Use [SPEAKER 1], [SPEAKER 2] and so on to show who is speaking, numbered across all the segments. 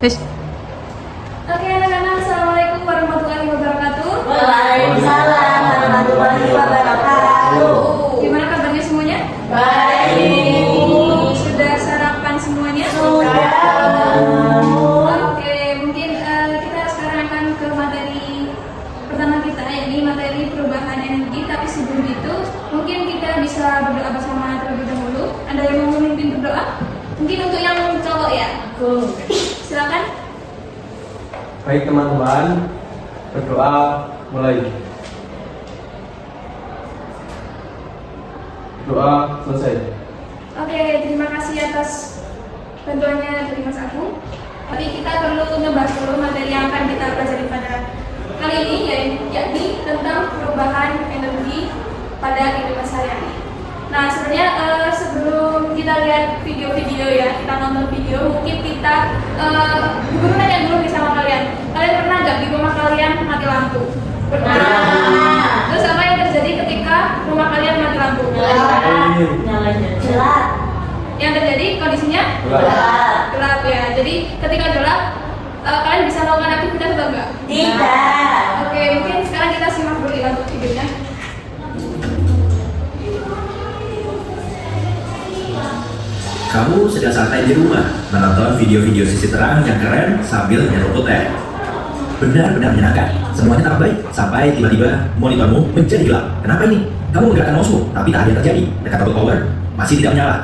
[SPEAKER 1] Wis.
[SPEAKER 2] Oke anak-anak, assalamualaikum warahmatullahi wabarakatuh.
[SPEAKER 3] Waalaikumsalam warahmatullahi wabarakatuh.
[SPEAKER 2] Gimana kabarnya semuanya?
[SPEAKER 3] Baik.
[SPEAKER 2] Sudah sarapan semuanya?
[SPEAKER 3] Sudah.
[SPEAKER 2] Oke, mungkin kita sekarang akan ke materi pertama kita, yakni materi perubahan energi. Tapi sebelum itu, mungkin kita bisa berdoa bersama terlebih dahulu. Ada yang mau memimpin berdoa? Mungkin untuk yang cowok ya? Silakan.
[SPEAKER 4] Baik teman-teman, berdoa mulai. Doa selesai.
[SPEAKER 2] Oke, terima kasih atas bantuannya dari Mas Agung. Tapi kita perlu ngebahas dulu materi yang akan kita pelajari pada kali ini, yakni tentang perubahan energi pada kehidupan sehari-hari. Nah, sebenarnya sebelum kita lihat video-video ya, kita nonton video, mungkin kita guru nanya dulu nih sama kalian. Kalian pernah nggak di rumah kalian mati lampu? Pernah. Terus apa yang terjadi ketika rumah kalian mati lampu?
[SPEAKER 3] Nyalanya gelap.
[SPEAKER 2] Yang terjadi kondisinya gelap ya. Jadi ketika gelap, kalian bisa melakukan aktivitas atau enggak?
[SPEAKER 3] Tidak.
[SPEAKER 2] Oke, mungkin sekarang kita simak dulu ya untuk videonya.
[SPEAKER 5] Kamu sedang santai di rumah, menonton video-video sisi terang yang keren sambil nyeruput teh. Benar-benar menyenangkan. Semuanya tampak baik sampai tiba-tiba monitormu menjadi gelap. Kenapa ini? Kamu menggerakkan mousemu, tapi tak ada yang terjadi. Dekat tombol power masih tidak menyala.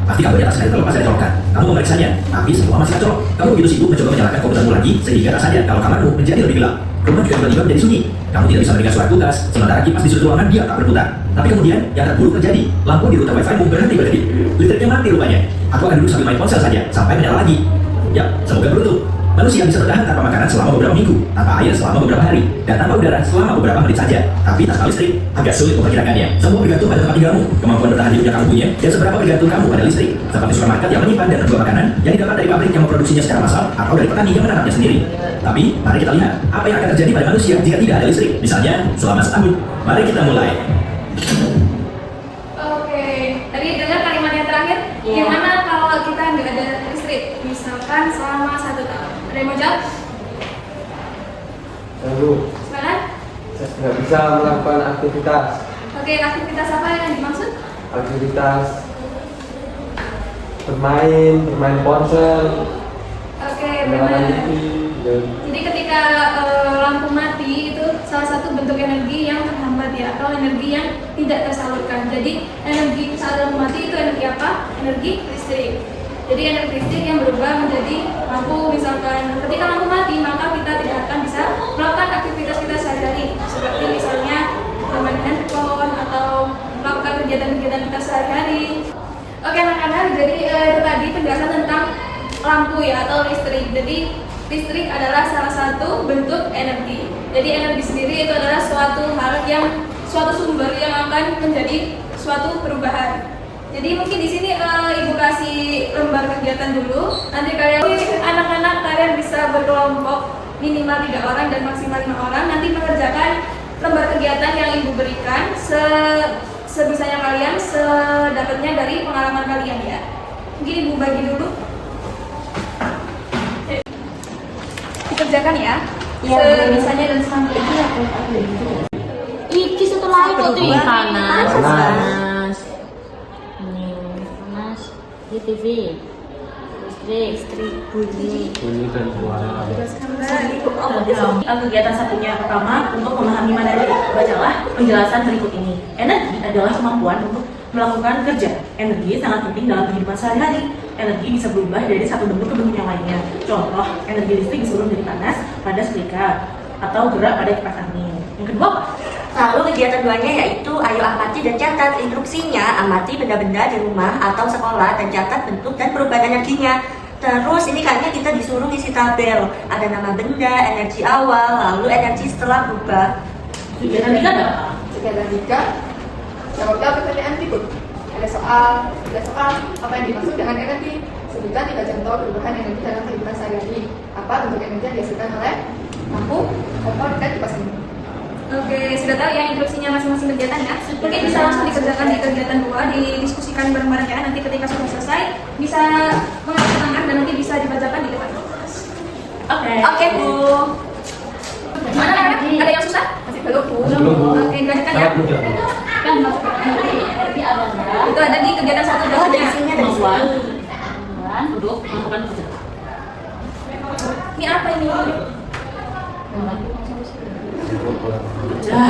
[SPEAKER 5] Pasti kabel di atas sekali terlepas dari colokan. Kamu memeriksanya, tapi semua masih kacau. Kamu begitu sibuk mencoba menyalakan komputermu lagi sehingga tak sadar kalau kamarmu menjadi lebih gelap. Rumah juga tiba-tiba menjadi sunyi. Kamu tidak bisa mendengar suara kulkas, sementara kipas di sudut ruangan dia tak berputar. Tapi kemudian yang terburuk terjadi, lampu di router wifi-mu berhenti berkedip. Listriknya mati rupanya. Aku akan duduk sambil main ponsel saja sampai menyala lagi. Ya, semoga beruntung. Manusia bisa bertahan tanpa makanan selama beberapa minggu, tanpa air selama beberapa hari, dan tanpa udara selama beberapa menit saja. Tapi tanpa listrik, agak sulit memperkirakannya. Semua bergantung pada tempat tinggalmu, kemampuan bertahan hidup yang kamu punya, dan seberapa bergantung kamu pada listrik. Seperti supermarket yang menyimpan dan menjual makanan yang didapat dari pabrik yang memproduksinya secara massal, atau dari petani yang menanamnya sendiri. Tapi, mari kita lihat apa yang akan terjadi pada manusia jika tidak ada listrik. Misalnya, selama setahun. Mari kita mulai.
[SPEAKER 2] Oke, tadi dengar kalimat yang terakhir.
[SPEAKER 3] Iya.
[SPEAKER 2] Gimana kalau kita nggak ada listrik? Misalkan selama 1 tahun. Ada yang mau jawab?
[SPEAKER 4] Lalu,
[SPEAKER 2] Silakan.
[SPEAKER 4] nggak bisa melakukan aktivitas.
[SPEAKER 2] Oke, aktivitas apa yang dimaksud?
[SPEAKER 4] Aktivitas bermain ponsel,
[SPEAKER 2] Oke,
[SPEAKER 4] menyalakan
[SPEAKER 2] benar.
[SPEAKER 4] TV, dan
[SPEAKER 2] Jadi ketika lampu mati itu salah satu bentuk energi yang terhambat ya, atau energi yang tidak tersalurkan. Jadi energi saat lampu mati itu energi apa? Energi listrik. Jadi energi listrik yang berubah menjadi lampu. Misalkan ketika lampu mati, maka kita tidak akan bisa melakukan aktivitas kita sehari-hari, seperti misalnya bermain handphone atau melakukan kegiatan-kegiatan kita sehari-hari. Oke anak-anak, jadi itu tadi penjelasan tentang lampu ya, atau listrik. Jadi listrik adalah salah satu bentuk energi. Jadi energi sendiri itu adalah suatu sumber yang akan menjadi suatu perubahan. Jadi mungkin di sini ibu kasih lembar kegiatan dulu. Nanti anak-anak kalian bisa berkelompok minimal 3 orang dan maksimal 5 orang. Nanti mengerjakan lembar kegiatan yang ibu berikan sebisanya kalian, sedapatnya dari pengalaman kalian ya. Mungkin ibu bagi dulu. Dikerjakan ya.
[SPEAKER 3] Iya,
[SPEAKER 2] Sebisanya dan sampai itu ya.
[SPEAKER 3] Iki setelah itu tuh
[SPEAKER 1] Panas.
[SPEAKER 3] panas. Panas. Di TV. Listrik. Bunyi.
[SPEAKER 4] bunyi dan suara.
[SPEAKER 6] Kegiatan satunya pertama untuk memahami materi. Bacalah penjelasan berikut ini. Energi adalah kemampuan untuk melakukan kerja. Energi sangat penting dalam kehidupan sehari-hari. Energi bisa berubah dari satu bentuk ke bentuk yang lainnya. Contoh, energi listrik bisa berubah menjadi panas pada setrika atau gerak pada kipas angin. Yang kedua apa?
[SPEAKER 3] Lalu kegiatan duanya yaitu ayo amati dan catat. Instruksinya amati benda-benda di rumah atau sekolah dan catat bentuk dan perubahan energinya. Terus ini kayaknya kita disuruh isi tabel. Ada nama benda, energi awal, lalu energi setelah berubah.
[SPEAKER 6] Kegiatan tiga apa?
[SPEAKER 7] Kegiatan 3, jawablah pertanyaan berikut. Ada soal apa yang dimaksud dengan energi? Sebutkan 3 contoh perubahan energi dalam kehidupan sehari-hari. Apa bentuk energi yang dihasilkan oleh lampu, kompor, dan kipas angin?
[SPEAKER 2] Oke, sudah tahu ya instruksinya masing-masing kegiatan ya. Mungkin bisa langsung dikerjakan di kegiatan 2, didiskusikan bareng-bareng ya. Nanti ketika sudah selesai bisa mengangkat tangan dan nanti bisa dibacakan di depan kelas.
[SPEAKER 3] Oke, Bu.
[SPEAKER 2] Gimana anak-anak? Ada yang susah?
[SPEAKER 7] Masih belum, Bu.
[SPEAKER 4] Belum, Bu.
[SPEAKER 2] Oke, dilanjutkan ya.
[SPEAKER 4] Sangat mudah.
[SPEAKER 6] Kan masukkan energi adalah
[SPEAKER 2] Itu ada di kegiatan satu
[SPEAKER 3] Oh,
[SPEAKER 2] berikutnya.
[SPEAKER 3] dari sini ada di
[SPEAKER 6] kemampuan
[SPEAKER 3] sini.
[SPEAKER 6] untuk melakukan kerja.
[SPEAKER 2] Ini apa ini?
[SPEAKER 6] Kerja.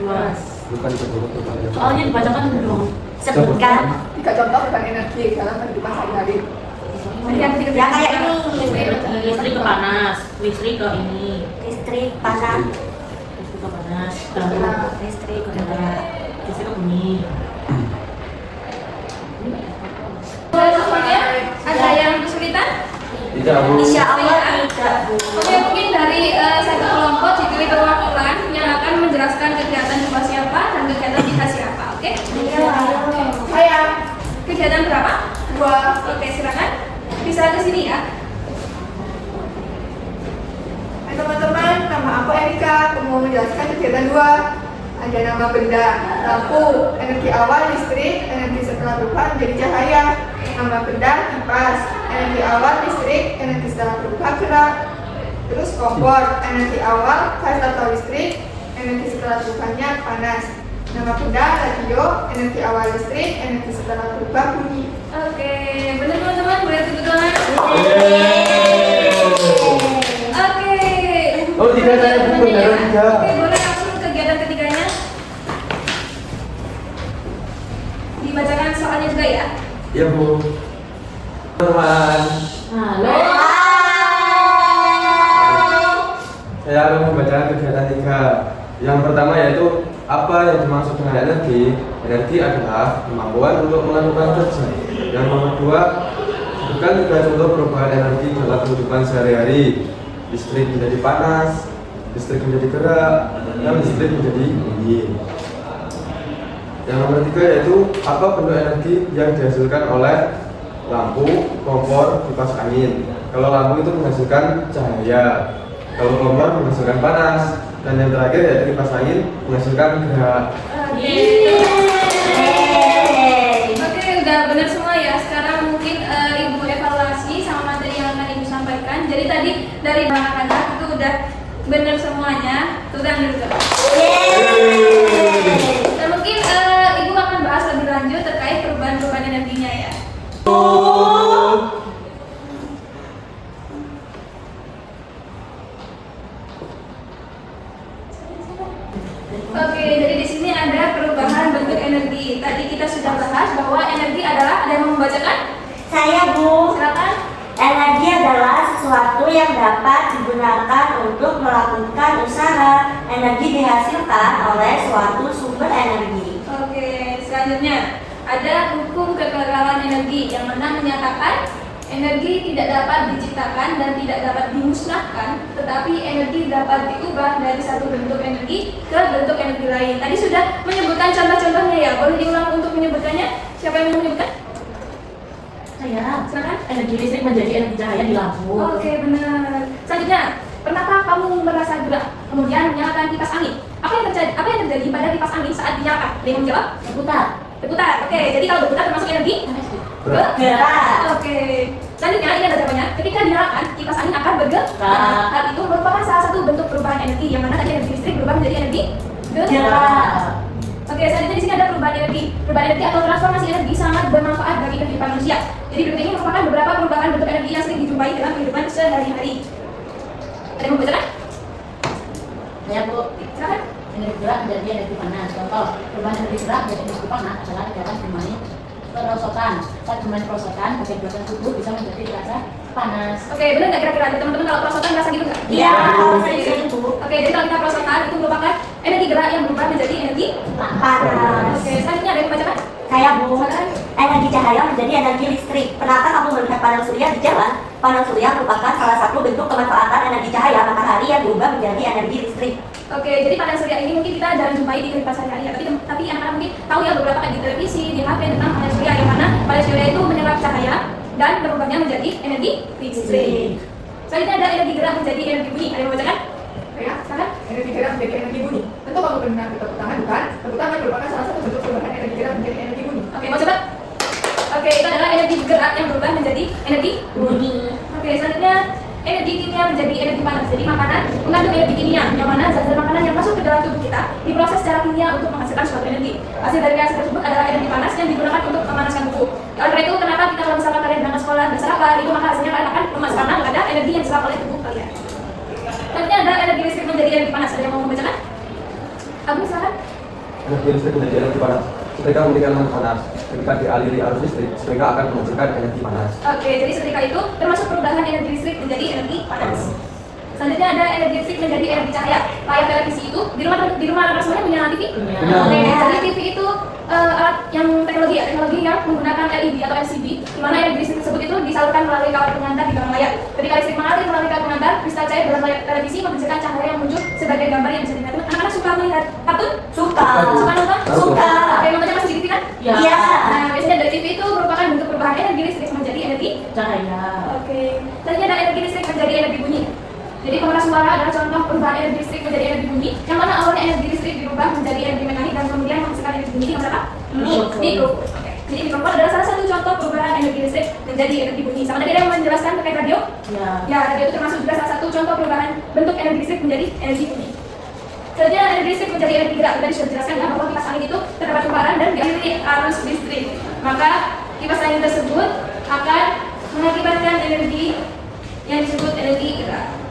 [SPEAKER 6] Luas.
[SPEAKER 4] Bukan kebutuhan.
[SPEAKER 6] Soalnya dibacakan dong.
[SPEAKER 3] Sebutkan
[SPEAKER 7] 3 contoh beban energi dalam kehidupan sehari-hari.
[SPEAKER 2] Yang ketiga.
[SPEAKER 3] yang kayak ini.
[SPEAKER 6] Listrik ke panas, listrik ke ini,
[SPEAKER 3] Listrik, panas,
[SPEAKER 6] listrik ke panas,
[SPEAKER 3] listrik,
[SPEAKER 6] listrik ke bunyi.
[SPEAKER 2] Kemudian ada yang kesulitan?
[SPEAKER 4] Tidak, Bu.
[SPEAKER 3] Insya Allah tidak, Bu.
[SPEAKER 2] Oke, mungkin dari satu kelompok dipilih perwakilan yang akan menjelaskan kegiatan di kelas siapa dan kegiatan di kelas siapa. Oke?
[SPEAKER 7] Saya
[SPEAKER 2] Kegiatan berapa?
[SPEAKER 7] 2.
[SPEAKER 2] Oke, silakan. Bisa ke sini ya.
[SPEAKER 7] Hai teman-teman, nama aku Erika. Aku mau menjelaskan kegiatan 2. Ada nama benda, lampu, energi awal listrik, energi setelah berubah menjadi cahaya. Nama benda kipas, energi awal listrik, energi setelah berubah gerak. Terus kompor, energi awal gas atau listrik, energi setelah berubahnya panas. Nama benda radio, energi awal listrik, energi setelah berubah bunyi.
[SPEAKER 2] Oke, benar teman-teman, boleh tepuk tangan. Oke.
[SPEAKER 4] Oh, tiga saya, Bu. Benar, tiga.
[SPEAKER 2] Oke, boleh langsung kegiatan ketiganya. Dibacakan soalnya juga ya.
[SPEAKER 4] Ya, Bu. Teman-teman,
[SPEAKER 6] Halo.
[SPEAKER 4] saya akan membacakan kegiatan 3. Yang pertama yaitu apa yang dimaksud dengan energi? Energi adalah kemampuan untuk melakukan kerja. Yang nomor 2, sebutkan 3 contoh perubahan energi dalam kehidupan sehari-hari. Listrik menjadi panas, listrik menjadi gerak, dan listrik menjadi bunyi. Yang nomor 3 yaitu apa bentuk energi yang dihasilkan oleh lampu, kompor, kipas angin. Kalau lampu itu menghasilkan cahaya, kalau kompor menghasilkan panas, dan yang terakhir yaitu kipas angin menghasilkan gerak.
[SPEAKER 2] Oke, udah benar semua ya. Sekarang mungkin Ibu evaluasi sama materi yang akan Ibu sampaikan. Jadi tadi dari anak-anak itu udah benar semuanya. Tuh udah gitu. Dan mungkin Ibu akan bahas lebih lanjut terkait perubahan-perubahan energinya ya. Oke, jadi di sini ada perubahan bentuk energi. Tadi kita sudah bahas bahwa energi adalah, ada yang mau membacakan?
[SPEAKER 3] Saya, Bu.
[SPEAKER 2] Silakan.
[SPEAKER 3] Energi adalah sesuatu yang dapat digunakan untuk melakukan usaha. Energi dihasilkan oleh suatu sumber energi.
[SPEAKER 2] Oke, selanjutnya ada hukum kekekalan energi yang mana menyatakan energi tidak dapat diciptakan dan tidak dapat dimusnahkan, tetapi energi dapat diubah dari satu bentuk energi ke bentuk energi lain. Tadi sudah menyebutkan contoh-contohnya ya. Boleh diulang untuk menyebutkannya? Siapa yang mau menyebutkan?
[SPEAKER 6] Saya.
[SPEAKER 2] Silakan.
[SPEAKER 6] Energi listrik menjadi energi cahaya di lampu.
[SPEAKER 2] Oke, benar. Selanjutnya, pernahkah kamu merasa gerak kemudian menyalakan kipas angin? Apa yang terjadi pada kipas angin saat dinyalakan? Ada yang mau menjawab?
[SPEAKER 6] Berputar.
[SPEAKER 2] Berputar. Oke, jadi kalau berputar termasuk energi?
[SPEAKER 3] Gerak.
[SPEAKER 2] Oke. Selanjutnya ini ada jawabannya. Ketika dinyalakan, kipas angin akan bergerak. Hal itu merupakan salah satu bentuk perubahan energi yang mana tadi energi listrik berubah menjadi energi gerak. Oke, selanjutnya di sini ada perubahan energi. Perubahan energi atau transformasi energi sangat bermanfaat bagi kehidupan manusia. Jadi berikut ini merupakan beberapa perubahan bentuk energi yang sering dijumpai dalam kehidupan sehari-hari. Ada yang mau baca?
[SPEAKER 6] Saya, Bu.
[SPEAKER 2] Silakan.
[SPEAKER 6] Energi gerak menjadi energi panas. Contoh, perubahan energi gerak menjadi energi panas adalah kegiatan bermain perosotan. Saat bermain perosotan, bagian belakang tubuh bisa menjadi terasa panas.
[SPEAKER 2] Oke, benar nggak kira-kira teman-teman kalau perosotan merasa gitu nggak?
[SPEAKER 3] Iya,
[SPEAKER 2] Oke,
[SPEAKER 3] saya Bu.
[SPEAKER 2] Oke, jadi kalau kita perosotan itu merupakan energi gerak yang berubah menjadi energi
[SPEAKER 3] Panas.
[SPEAKER 2] Oke, selanjutnya ada yang membacakan?
[SPEAKER 3] Saya, Bu. Energi cahaya menjadi energi listrik. Pernahkah kamu melihat panel surya di jalan? Panel surya merupakan salah satu bentuk pemanfaatan energi cahaya matahari yang diubah menjadi energi listrik.
[SPEAKER 2] Oke, jadi panel surya ini mungkin kita jarang jumpai di kehidupan sehari-hari ya. Tapi anak-anak mungkin tahu ya beberapa kali di televisi, di HP tentang panel surya yang mana panel surya itu menyerap cahaya dan berubahnya menjadi energi listrik. Selanjutnya ada energi gerak menjadi energi bunyi. Ada yang membacakan?
[SPEAKER 7] Ya,
[SPEAKER 2] Silakan.
[SPEAKER 7] energi gerak menjadi energi bunyi. Tentu kamu benar bertepuk tangan, bukan? Tepuk tangan merupakan salah satu bentuk perubahan energi gerak menjadi energi bunyi.
[SPEAKER 2] Oke, mau coba? Oke, itu adalah energi gerak yang berubah menjadi energi
[SPEAKER 3] Bunyi.
[SPEAKER 2] Oke, selanjutnya energi kimia menjadi energi panas. Jadi makanan mengandung energi kimia, yang mana zat-zat makanan yang masuk ke dalam tubuh kita diproses secara kimia untuk menghasilkan suatu energi. Hasil dari reaksi tersebut adalah energi panas yang digunakan untuk memanaskan tubuh. Oleh karena itu, kenapa kita kalau misalkan kalian berangkat sekolah dan sarapan, itu maka hasilnya kalian akan lemas karena ada energi yang diserap oleh tubuh kalian. Selanjutnya ada energi listrik menjadi energi panas. Ada yang mau membacakan? Agung, silakan.
[SPEAKER 4] Energi listrik menjadi energi panas. Ketika memberikan energi panas, ketika dialiri arus listrik, sehingga akan menghasilkan energi panas.
[SPEAKER 2] Oke, jadi seketika itu termasuk perubahan energi listrik menjadi energi panas. Selanjutnya ada energi listrik menjadi energi cahaya. Layar televisi itu di rumah anak semuanya punya TV. Oke, jadi TV itu alat yang teknologi yang menggunakan LED atau LCD, di mana energi listrik tersebut itu disalurkan melalui kawat pengantar di belakang layar. Ketika listrik mengalir melalui kawat pengantar, kristal cair dalam layar televisi menghasilkan cahaya yang muncul sebagai gambar yang bisa dilihat. Anak-anak suka melihat kartun?
[SPEAKER 3] Suka.
[SPEAKER 2] Suka nonton?
[SPEAKER 3] Suka.
[SPEAKER 2] Oke, nontonnya masih di TV kan?
[SPEAKER 6] Ya.
[SPEAKER 3] Iya.
[SPEAKER 2] Nah, biasanya dari TV itu merupakan bentuk perubahan energi listrik menjadi energi
[SPEAKER 6] Cahaya.
[SPEAKER 2] Oke. Selanjutnya ada energi listrik menjadi energi bunyi. Jadi pengeras suara adalah contoh perubahan energi listrik menjadi energi bunyi, yang mana awalnya energi listrik dirubah menjadi energi mekanik dan kemudian menghasilkan energi bunyi yang berapa? Mikrofon. Oke. Jadi mikrofon adalah salah satu contoh perubahan energi listrik menjadi energi bunyi. Sama tadi ada yang menjelaskan terkait radio?
[SPEAKER 6] Ya.
[SPEAKER 2] Ya, radio itu termasuk juga salah satu contoh perubahan bentuk energi listrik menjadi energi bunyi. Selanjutnya energi listrik menjadi energi gerak. Tadi sudah dijelaskan ya bahwa kipas angin itu terdapat kumparan dan dialiri arus listrik. Maka kipas angin tersebut akan mengakibatkan energi yang disebut energi gerak.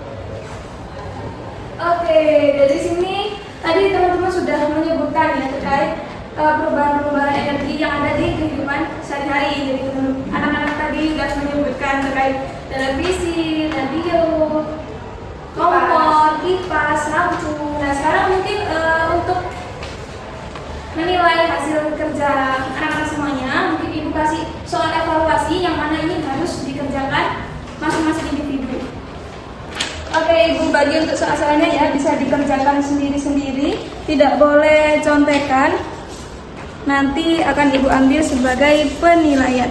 [SPEAKER 2] Oke, dari sini tadi teman-teman sudah menyebutkan ya terkait perubahan-perubahan energi yang ada di kehidupan sehari-hari. Jadi anak-anak tadi sudah menyebutkan terkait televisi, radio, kompor, kipas, lampu. Nah sekarang mungkin untuk menilai hasil kerja anak-anak semuanya, mungkin ibu kasih soal evaluasi yang mana ini harus dikerjakan masing-masing individu. Oke, ibu bagi untuk soal-soalnya ya, bisa dikerjakan sendiri-sendiri, tidak boleh contekan. Nanti akan ibu ambil sebagai penilaian.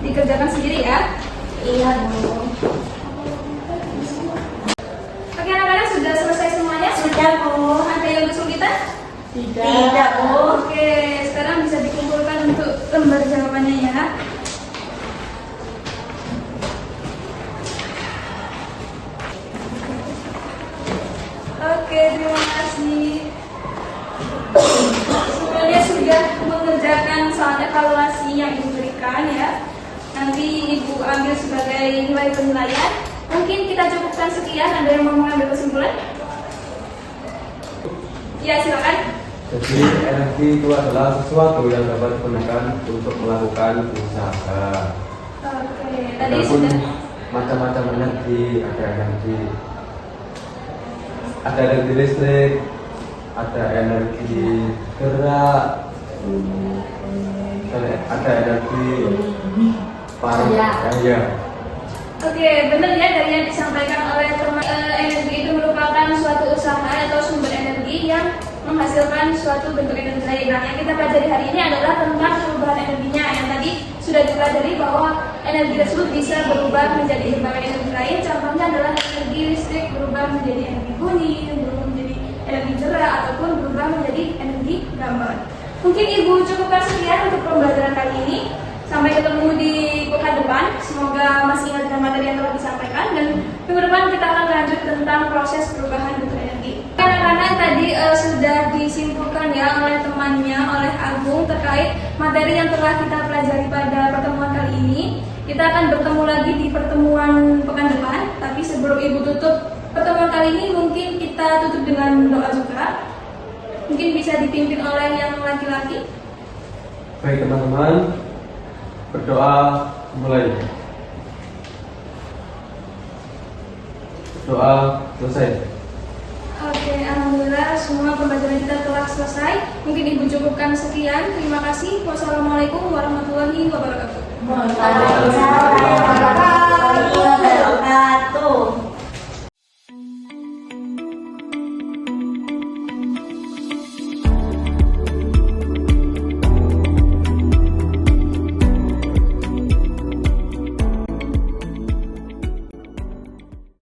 [SPEAKER 2] Dikerjakan sendiri ya.
[SPEAKER 3] Iya, Bu.
[SPEAKER 2] Oke, anak-anak sudah selesai semuanya?
[SPEAKER 3] Sudah, Bu.
[SPEAKER 2] Ada yang kesulitan?
[SPEAKER 3] Tidak, Bu.
[SPEAKER 2] Oke, sekarang bisa dikumpulkan untuk lembar jawabannya ya. Oke, terima kasih. Semuanya sudah mengerjakan soal evaluasi yang ibu berikan ya. Nanti ibu ambil sebagai nilai penilaian. Mungkin kita cukupkan sekian. Ada yang mau mengambil kesimpulan? Ya, silakan.
[SPEAKER 4] Jadi energi itu adalah sesuatu yang dapat digunakan untuk melakukan usaha.
[SPEAKER 2] Oke, tadi
[SPEAKER 4] Adapun
[SPEAKER 2] sudah.
[SPEAKER 4] macam-macam energi, ada energi listrik, ada energi gerak, ada energi cahaya.
[SPEAKER 2] Oke, benar ya dari yang disampaikan oleh teman. Energi itu merupakan suatu usaha atau sumber energi yang menghasilkan suatu bentuk energi lain. Nah, yang kita pelajari hari ini adalah tentang perubahan energinya. Yang tadi sudah dipelajari bahwa energi tersebut bisa berubah menjadi berbagai energi lain. Contohnya adalah energi listrik berubah menjadi energi bunyi, berubah menjadi energi gerak, ataupun berubah menjadi energi gambar. Mungkin ibu cukupkan sekian untuk pembelajaran kali ini. Sampai ketemu di pekan depan. Semoga masih ingat dengan materi yang telah disampaikan, dan minggu depan kita akan lanjut tentang proses perubahan bentuk energi. Anak-anak tadi sudah disimpulkan ya oleh temannya, oleh Agung, terkait materi yang telah kita pelajari pada pertemuan kali ini. Kita akan bertemu lagi di pertemuan pekan depan. Tapi sebelum ibu tutup pertemuan kali ini, mungkin kita tutup dengan doa juga. Mungkin bisa dipimpin oleh yang laki-laki.
[SPEAKER 4] Baik teman-teman, berdoa mulai. Doa selesai.
[SPEAKER 2] Oke, alhamdulillah semua pembelajaran kita telah selesai. Mungkin ibu cukupkan sekian. Terima kasih. Wassalamualaikum warahmatullahi wabarakatuh.
[SPEAKER 3] Waalaikumsalam.